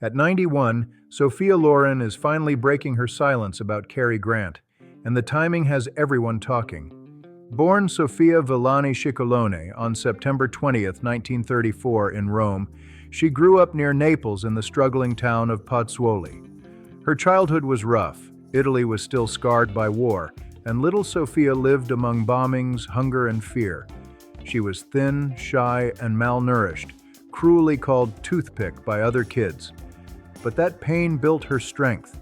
At 91, Sophia Loren is finally breaking her silence about Cary Grant, and the timing has everyone talking. Born Sophia Villani Ciccolone on September 20th, 1934 in Rome, she grew up near Naples in the struggling town of Pozzuoli. Her childhood was rough, Italy was still scarred by war, and little Sophia lived among bombings, hunger, and fear. She was thin, shy, and malnourished, cruelly called toothpick by other kids. But that pain built her strength.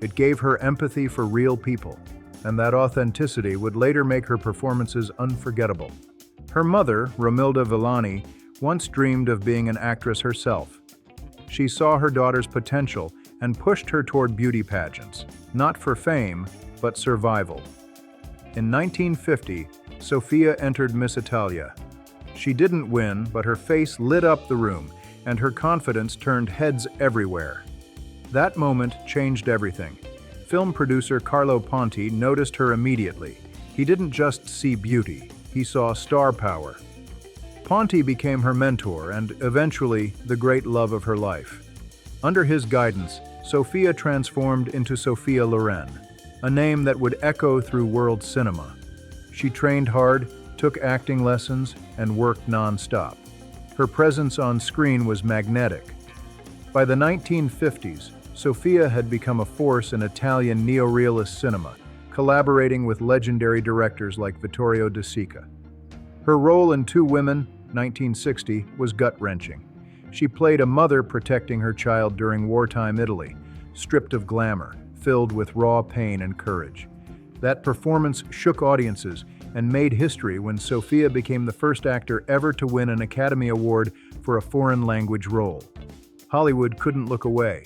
It gave her empathy for real people, and that authenticity would later make her performances unforgettable. Her mother, Romilda Villani, once dreamed of being an actress herself. She saw her daughter's potential and pushed her toward beauty pageants, not for fame, but survival. In 1950, Sophia entered Miss Italia. She didn't win, but her face lit up the room, and her confidence turned heads everywhere. That moment changed everything. Film producer Carlo Ponti noticed her immediately. He didn't just see beauty, he saw star power. Ponti became her mentor and, eventually, the great love of her life. Under his guidance, Sophia transformed into Sophia Loren, a name that would echo through world cinema. She trained hard, took acting lessons, and worked non-stop. Her presence on screen was magnetic. By the 1950s, Sophia had become a force in Italian neorealist cinema, collaborating with legendary directors like Vittorio De Sica. Her role in Two Women, 1960, was gut-wrenching. She played a mother protecting her child during wartime Italy, stripped of glamour, filled with raw pain and courage. That performance shook audiences and made history when Sophia became the first actor ever to win an Academy Award for a foreign language role. Hollywood couldn't look away.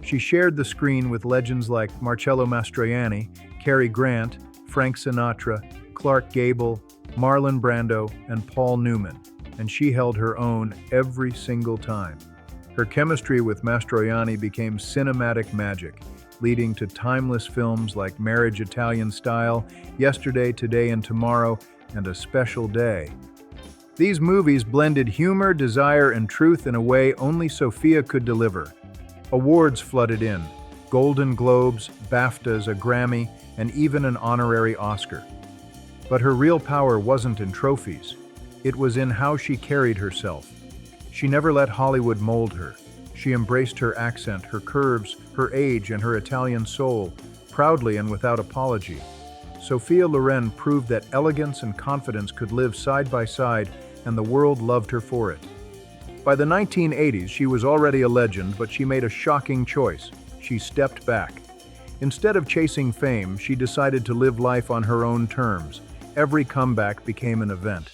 She shared the screen with legends like Marcello Mastroianni, Cary Grant, Frank Sinatra, Clark Gable, Marlon Brando, and Paul Newman, and she held her own every single time. Her chemistry with Mastroianni became cinematic magic, leading to timeless films like Marriage Italian Style, Yesterday, Today, and Tomorrow, and A Special Day. These movies blended humor, desire, and truth in a way only Sophia could deliver. Awards flooded in: Golden Globes, BAFTAs, a Grammy, and even an honorary Oscar. But her real power wasn't in trophies. It was in how she carried herself. She never let Hollywood mold her. She embraced her accent, her curves, her age, and her Italian soul, proudly and without apology. Sophia Loren proved that elegance and confidence could live side by side, and the world loved her for it. By the 1980s, she was already a legend, but she made a shocking choice. She stepped back. Instead of chasing fame, she decided to live life on her own terms. Every comeback became an event.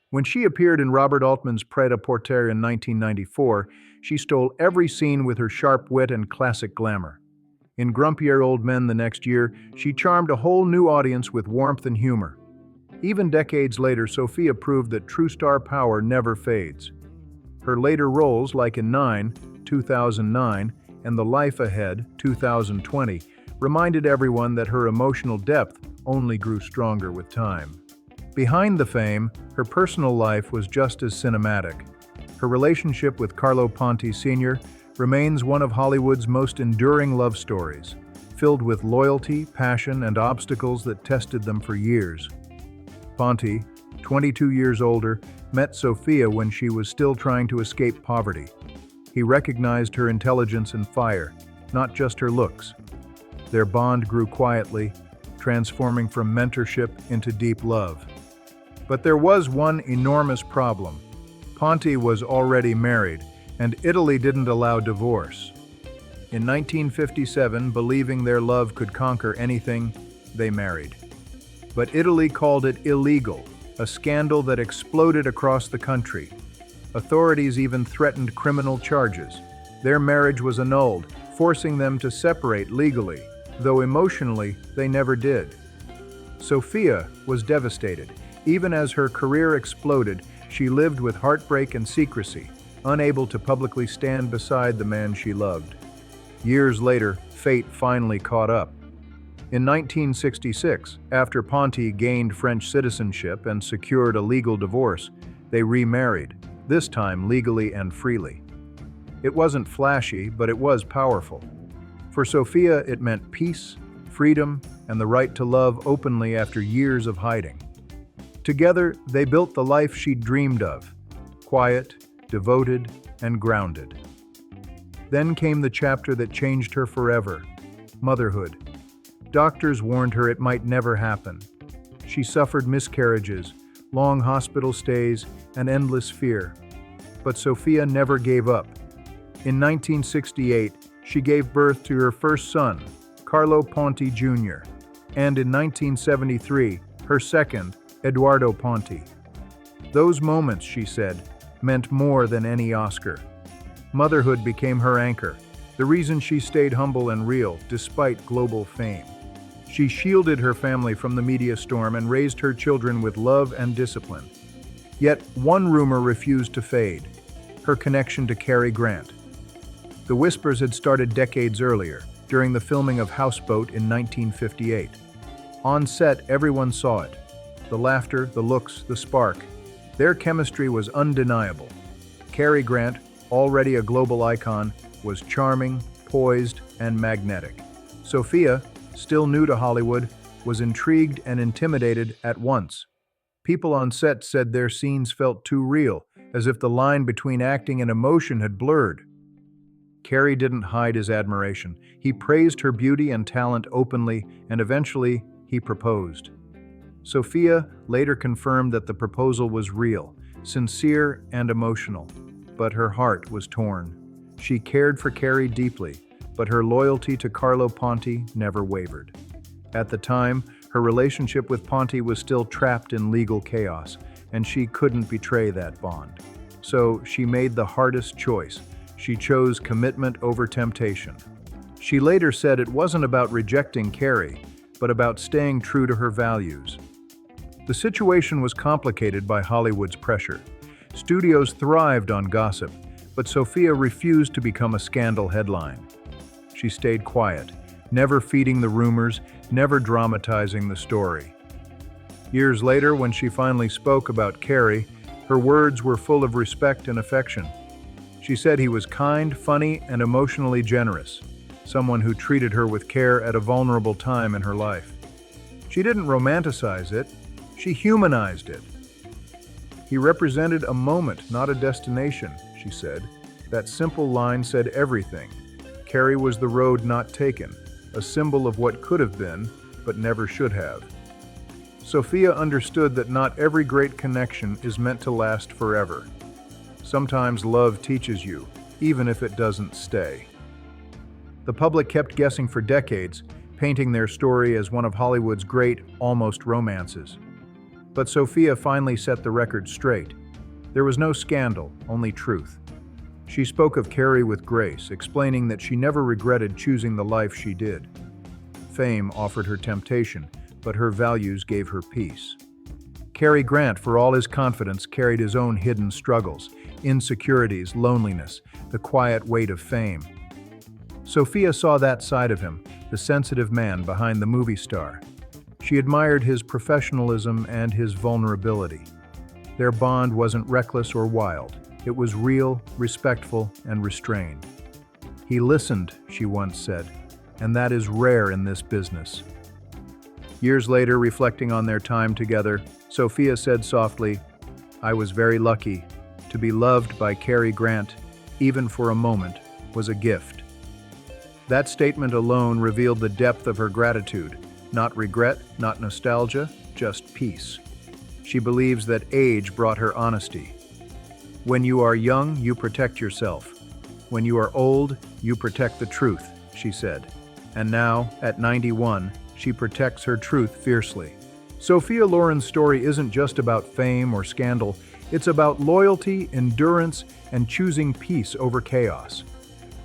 When she appeared in Robert Altman's Pret-a-Porter in 1994, she stole every scene with her sharp wit and classic glamour. In Grumpier Old Men the next year, she charmed a whole new audience with warmth and humor. Even decades later, Sophia proved that true star power never fades. Her later roles, like in 2009, and The Life Ahead, 2020, reminded everyone that her emotional depth only grew stronger with time. Behind the fame, her personal life was just as cinematic. Her relationship with Carlo Ponti Sr. remains one of Hollywood's most enduring love stories, filled with loyalty, passion, and obstacles that tested them for years. Ponti, 22 years older, met Sophia when she was still trying to escape poverty. He recognized her intelligence and fire, not just her looks. Their bond grew quietly, transforming from mentorship into deep love. But there was one enormous problem. Ponti was already married, and Italy didn't allow divorce. In 1957, believing their love could conquer anything, they married. But Italy called it illegal, a scandal that exploded across the country. Authorities even threatened criminal charges. Their marriage was annulled, forcing them to separate legally, though emotionally they never did. Sophia was devastated. Even as her career exploded, she lived with heartbreak and secrecy, unable to publicly stand beside the man she loved. Years later, fate finally caught up. In 1966, after Ponti gained French citizenship and secured a legal divorce, they remarried, this time legally and freely. It wasn't flashy, but it was powerful. For Sophia, it meant peace, freedom, and the right to love openly after years of hiding. Together, they built the life she'd dreamed of, quiet, devoted, and grounded. Then came the chapter that changed her forever: motherhood. Doctors warned her it might never happen. She suffered miscarriages, long hospital stays, and endless fear. But Sophia never gave up. In 1968, she gave birth to her first son, Carlo Ponti Jr., and in 1973, her second, Eduardo Ponti. Those moments, she said, meant more than any Oscar. Motherhood became her anchor, the reason she stayed humble and real despite global fame. She shielded her family from the media storm and raised her children with love and discipline. Yet one rumor refused to fade: her connection to Cary Grant. The whispers had started decades earlier, during the filming of Houseboat in 1958. On set, everyone saw it: the laughter, the looks, the spark. Their chemistry was undeniable. Cary Grant, already a global icon, was charming, poised, and magnetic. Sophia, still new to Hollywood, was intrigued and intimidated at once. People on set said their scenes felt too real, as if the line between acting and emotion had blurred. Cary didn't hide his admiration. He praised her beauty and talent openly, and eventually, he proposed. Sophia later confirmed that the proposal was real, sincere, and emotional, but her heart was torn. She cared for Cary deeply, but her loyalty to Carlo Ponti never wavered. At the time, her relationship with Ponti was still trapped in legal chaos, and she couldn't betray that bond. So she made the hardest choice. She chose commitment over temptation. She later said it wasn't about rejecting Cary, but about staying true to her values. The situation was complicated by Hollywood's pressure. Studios thrived on gossip, but Sophia refused to become a scandal headline. She stayed quiet, never feeding the rumors, never dramatizing the story. Years later, when she finally spoke about Cary, her words were full of respect and affection. She said he was kind, funny, and emotionally generous, someone who treated her with care at a vulnerable time in her life. She didn't romanticize it, she humanized it. He represented a moment, not a destination, she said. That simple line said everything. Cary was the road not taken, a symbol of what could have been, but never should have. Sophia understood that not every great connection is meant to last forever. Sometimes love teaches you, even if it doesn't stay. The public kept guessing for decades, painting their story as one of Hollywood's great, almost romances. But Sophia finally set the record straight. There was no scandal, only truth. She spoke of Cary with grace, explaining that she never regretted choosing the life she did. Fame offered her temptation, but her values gave her peace. Cary Grant, for all his confidence, carried his own hidden struggles, insecurities, loneliness, the quiet weight of fame. Sophia saw that side of him, the sensitive man behind the movie star. She admired his professionalism and his vulnerability. Their bond wasn't reckless or wild. It was real, respectful, and restrained. "He listened," she once said, "and that is rare in this business." Years later, reflecting on their time together, Sophia said softly, "I was very lucky. To be loved by Cary Grant, even for a moment, was a gift." That statement alone revealed the depth of her gratitude. Not regret, not nostalgia, just peace. She believes that age brought her honesty. "When you are young, you protect yourself. When you are old, you protect the truth," she said. And now, at 91, she protects her truth fiercely. Sophia Loren's story isn't just about fame or scandal. It's about loyalty, endurance, and choosing peace over chaos.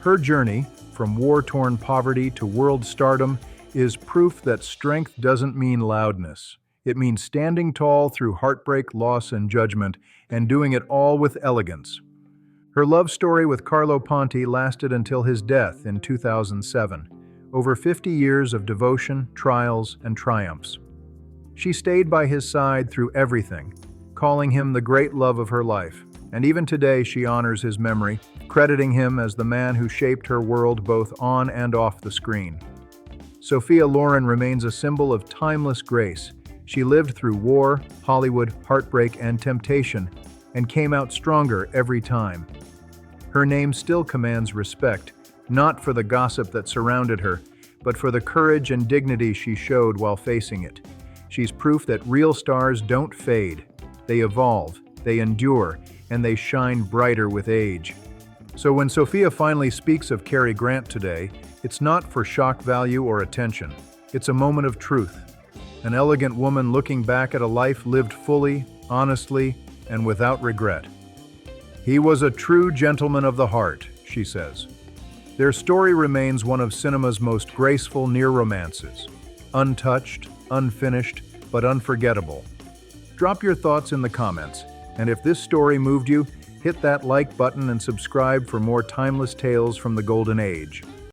Her journey, from war-torn poverty to world stardom, is proof that strength doesn't mean loudness. It means standing tall through heartbreak, loss, and judgment, and doing it all with elegance. Her love story with Carlo Ponti lasted until his death in 2007. Over 50 years of devotion, trials, and triumphs. She stayed by his side through everything, calling him the great love of her life. And even today she honors his memory, crediting him as the man who shaped her world both on and off the screen. Sophia Loren remains a symbol of timeless grace. She lived through war, Hollywood, heartbreak, and temptation, and came out stronger every time. Her name still commands respect, not for the gossip that surrounded her, but for the courage and dignity she showed while facing it. She's proof that real stars don't fade. They evolve, they endure, and they shine brighter with age. So when Sophia finally speaks of Cary Grant today, it's not for shock value or attention. It's a moment of truth. An elegant woman looking back at a life lived fully, honestly, and without regret. He was a true gentleman of the heart, she says. Their story remains one of cinema's most graceful near romances. Untouched, unfinished, but unforgettable. Drop your thoughts in the comments, and if this story moved you, hit that like button and subscribe for more timeless tales from the Golden Age.